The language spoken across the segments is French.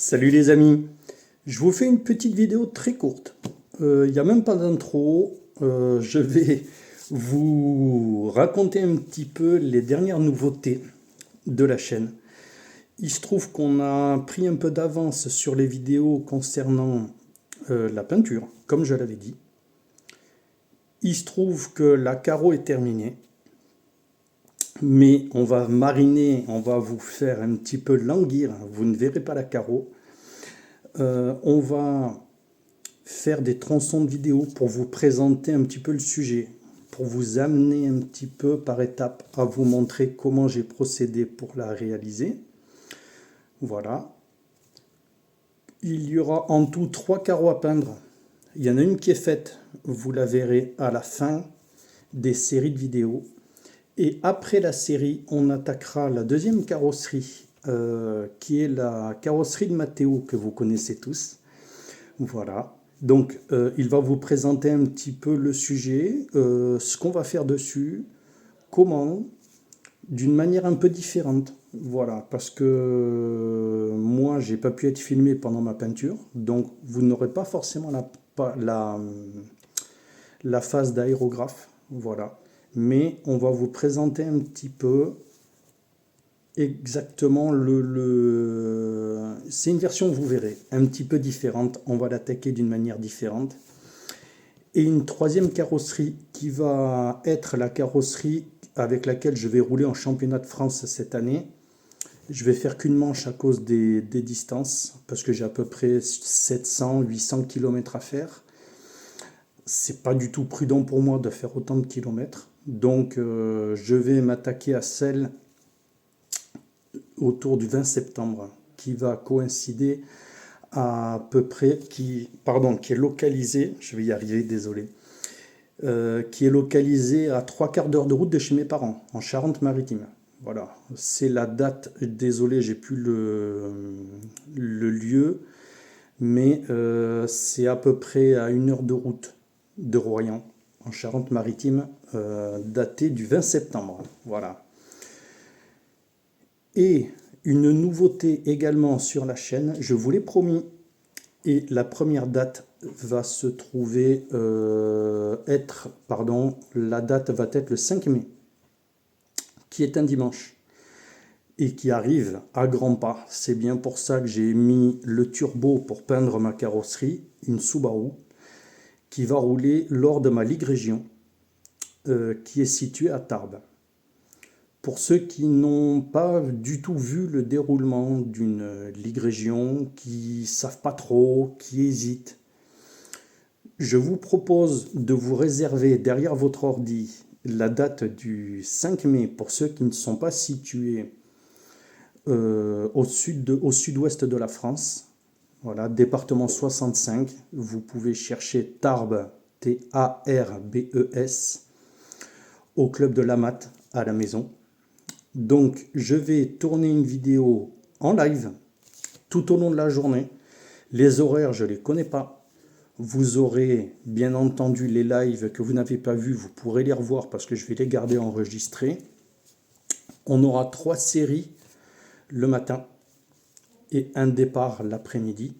Salut les amis, je vous fais une petite vidéo très courte. Il n'y a même pas d'intro. Je vais vous raconter un petit peu les dernières nouveautés de la chaîne. Il se trouve qu'on a pris un peu d'avance sur les vidéos concernant la peinture, comme je l'avais dit. Il se trouve que la carreau est terminée, mais on va mariner, on va vous faire un petit peu languir. Vous ne verrez pas la carreau. On va faire des tronçons de vidéo pour vous présenter un petit peu le sujet, pour vous amener un petit peu par étapes à vous montrer comment j'ai procédé pour la réaliser. Voilà. Il y aura en tout 3 carreaux à peindre. Il y en a une qui est faite, vous la verrez à la fin des séries de vidéos. Et après la série, on attaquera la deuxième carrosserie, qui est la carrosserie de Matteo, que vous connaissez tous. Voilà. Donc, il va vous présenter un petit peu le sujet, ce qu'on va faire dessus, comment, d'une manière un peu différente. Voilà, parce que moi, j'ai pas pu être filmé pendant ma peinture, donc vous n'aurez pas forcément la phase d'aérographe. Voilà. Mais on va vous présenter un petit peu exactement c'est une version, vous verrez, un petit peu différente. On va l'attaquer d'une manière différente. Et une troisième carrosserie qui va être la carrosserie avec laquelle je vais rouler en championnat de France cette année. Je vais faire qu'une manche à cause des distances, parce que j'ai à peu près 700-800 km à faire. C'est pas du tout prudent pour moi de faire autant de kilomètres. Donc je vais m'attaquer à celle autour du 20 septembre, qui va coïncider à peu près, qui est localisé, je vais y arriver, désolé, qui est localisé à 3/4 d'heure de route de chez mes parents, en Charente-Maritime. Voilà, c'est la date, désolé, j'ai plus le lieu, mais c'est à peu près à 1 heure de route de Royan, en Charente-Maritime, daté du 20 septembre. Voilà. Et une nouveauté également sur la chaîne, je vous l'ai promis, et la première date va se trouver la date va être le 5 mai, qui est un dimanche, et qui arrive à grands pas. C'est bien pour ça que j'ai mis le turbo pour peindre ma carrosserie, une Subaru, qui va rouler lors de ma Ligue Région, qui est située à Tarbes. Pour ceux qui n'ont pas du tout vu le déroulement d'une Ligue Région, qui ne savent pas trop, qui hésitent, je vous propose de vous réserver derrière votre ordi la date du 5 mai pour ceux qui ne sont pas situés au sud-ouest de la France. Voilà, département 65. Vous pouvez chercher Tarbes, Tarbes, au club de l'Amat à la maison. Donc, je vais tourner une vidéo en live tout au long de la journée. Les horaires, je ne les connais pas. Vous aurez bien entendu les lives que vous n'avez pas vus, vous pourrez les revoir parce que je vais les garder enregistrés. On aura 3 séries le matin et un départ l'après-midi.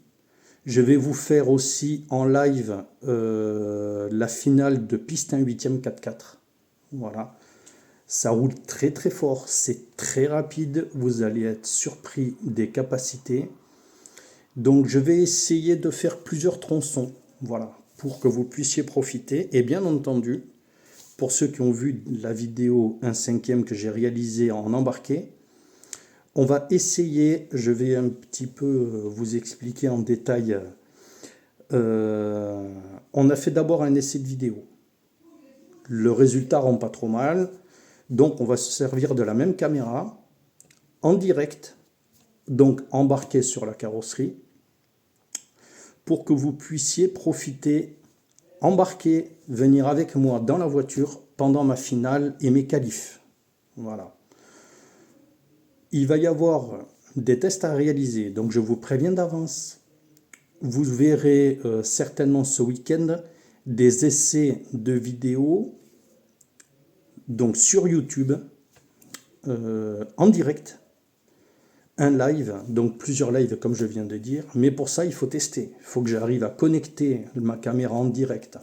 Je vais vous faire aussi en live la finale de piste 1 8e 4x4. Voilà. Ça roule très très fort, c'est très rapide, vous allez être surpris des capacités. Donc je vais essayer de faire plusieurs tronçons, voilà, pour que vous puissiez profiter. Et bien entendu, pour ceux qui ont vu la vidéo 1/5 que j'ai réalisée en embarqué, on va essayer, je vais un petit peu vous expliquer en détail. On a fait d'abord un essai de vidéo. Le résultat rend pas trop mal. Donc on va se servir de la même caméra en direct, donc embarqué sur la carrosserie, pour que vous puissiez profiter, embarquer, venir avec moi dans la voiture pendant ma finale et mes qualifs. Voilà. Il va y avoir des tests à réaliser, donc je vous préviens d'avance. Vous verrez certainement ce week-end des essais de vidéos, donc sur YouTube, en direct, un live, donc plusieurs lives comme je viens de dire, mais pour ça il faut tester. Il faut que j'arrive à connecter ma caméra en direct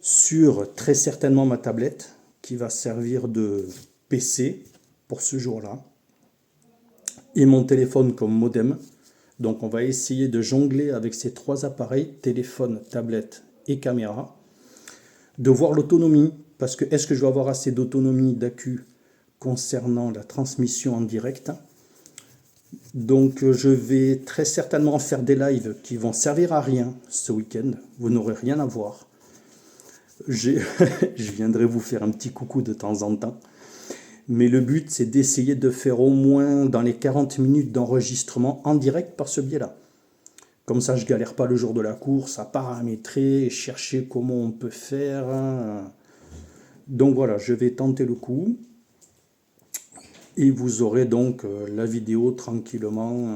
sur très certainement ma tablette qui va servir de PC pour ce jour-là et mon téléphone comme modem. Donc on va essayer de jongler avec ces trois appareils, téléphone, tablette et caméra, de voir l'autonomie, parce que est-ce que je vais avoir assez d'autonomie d'accu concernant la transmission en direct. Donc je vais très certainement faire des lives qui vont servir à rien ce week-end, vous n'aurez rien à voir. Je viendrai vous faire un petit coucou de temps en temps. Mais le but, c'est d'essayer de faire au moins dans les 40 minutes d'enregistrement en direct par ce biais-là. Comme ça, je ne galère pas le jour de la course à paramétrer, chercher comment on peut faire. Donc voilà, je vais tenter le coup. Et vous aurez donc la vidéo tranquillement.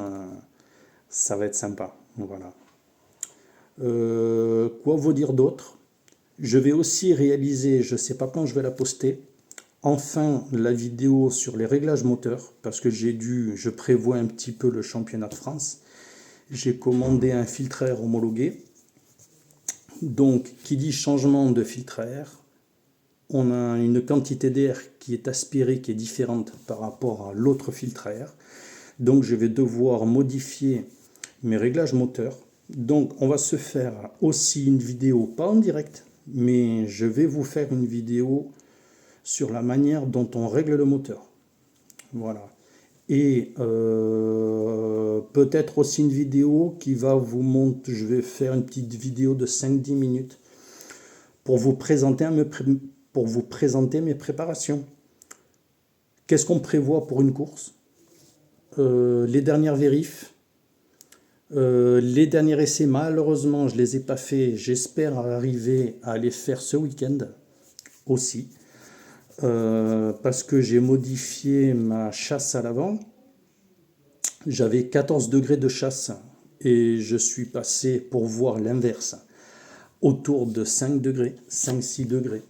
Ça va être sympa. Voilà. Quoi vous dire d'autre? Je vais aussi réaliser, je ne sais pas quand je vais la poster, enfin la vidéo sur les réglages moteurs, parce que je prévois un petit peu le championnat de France. J'ai commandé un filtre à air homologué. Donc, qui dit changement de filtre à air, on a une quantité d'air qui est aspirée, qui est différente par rapport à l'autre filtre à air. Donc, je vais devoir modifier mes réglages moteurs. Donc, on va se faire aussi une vidéo, pas en direct, mais je vais vous faire une vidéo sur la manière dont on règle le moteur. Voilà. Et peut-être aussi une vidéo qui va vous montrer, je vais faire une petite vidéo de 5-10 minutes pour vous présenter mes préparations. Qu'est-ce qu'on prévoit pour une course? Les dernières vérifs, les derniers essais, malheureusement, je ne les ai pas faits. J'espère arriver à les faire ce week-end aussi. Parce que j'ai modifié ma chasse à l'avant. J'avais 14 degrés de chasse et je suis passé, pour voir l'inverse, autour de 5 degrés, 5-6 degrés,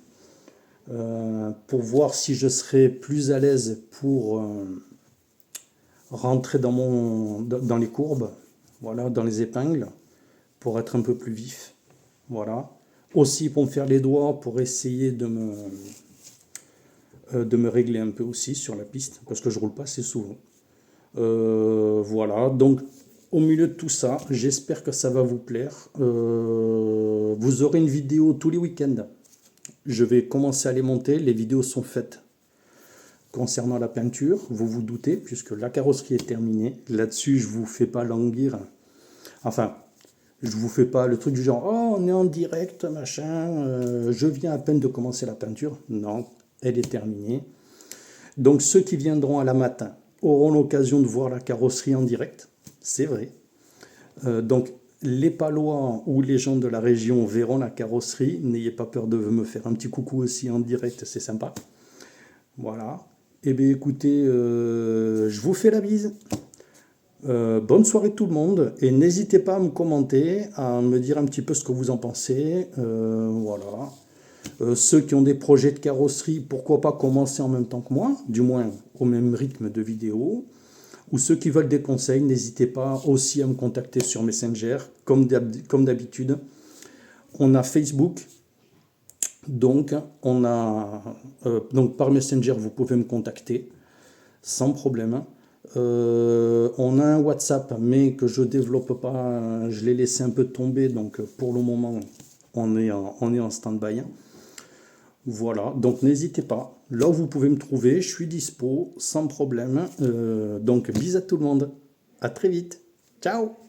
pour voir si je serais plus à l'aise pour rentrer dans les courbes, voilà, dans les épingles, pour être un peu plus vif. Voilà. Aussi pour me faire les doigts, pour essayer de me régler un peu aussi sur la piste, parce que je roule pas assez souvent. Voilà, donc au milieu de tout ça, j'espère que ça va vous plaire. Vous aurez une vidéo tous les week-ends. Je vais commencer à les monter. Les vidéos sont faites concernant la peinture, vous vous doutez, puisque la carrosserie est terminée. Là-dessus, je vous fais pas languir. Enfin, je vous fais pas le truc du genre « Oh, on est en direct, machin, je viens à peine de commencer la peinture. » Non, elle est terminée. Donc ceux qui viendront à la matin auront l'occasion de voir la carrosserie en direct, c'est vrai. Donc les Palois ou les gens de la région verront la carrosserie. N'ayez pas peur de me faire un petit coucou aussi en direct, c'est sympa. Voilà. Eh bien écoutez, je vous fais la bise. Bonne soirée tout le monde et n'hésitez pas à me commenter, à me dire un petit peu ce que vous en pensez. Voilà. Ceux qui ont des projets de carrosserie, pourquoi pas commencer en même temps que moi, du moins au même rythme de vidéo. Ou ceux qui veulent des conseils, n'hésitez pas aussi à me contacter sur Messenger, comme d'habitude. On a Facebook, donc par Messenger, vous pouvez me contacter sans problème. On a un WhatsApp, mais que je ne développe pas, je l'ai laissé un peu tomber, donc pour le moment, on est en stand-by. Voilà, donc n'hésitez pas. Là où vous pouvez me trouver, je suis dispo, sans problème. Donc, bisous à tout le monde. À très vite. Ciao!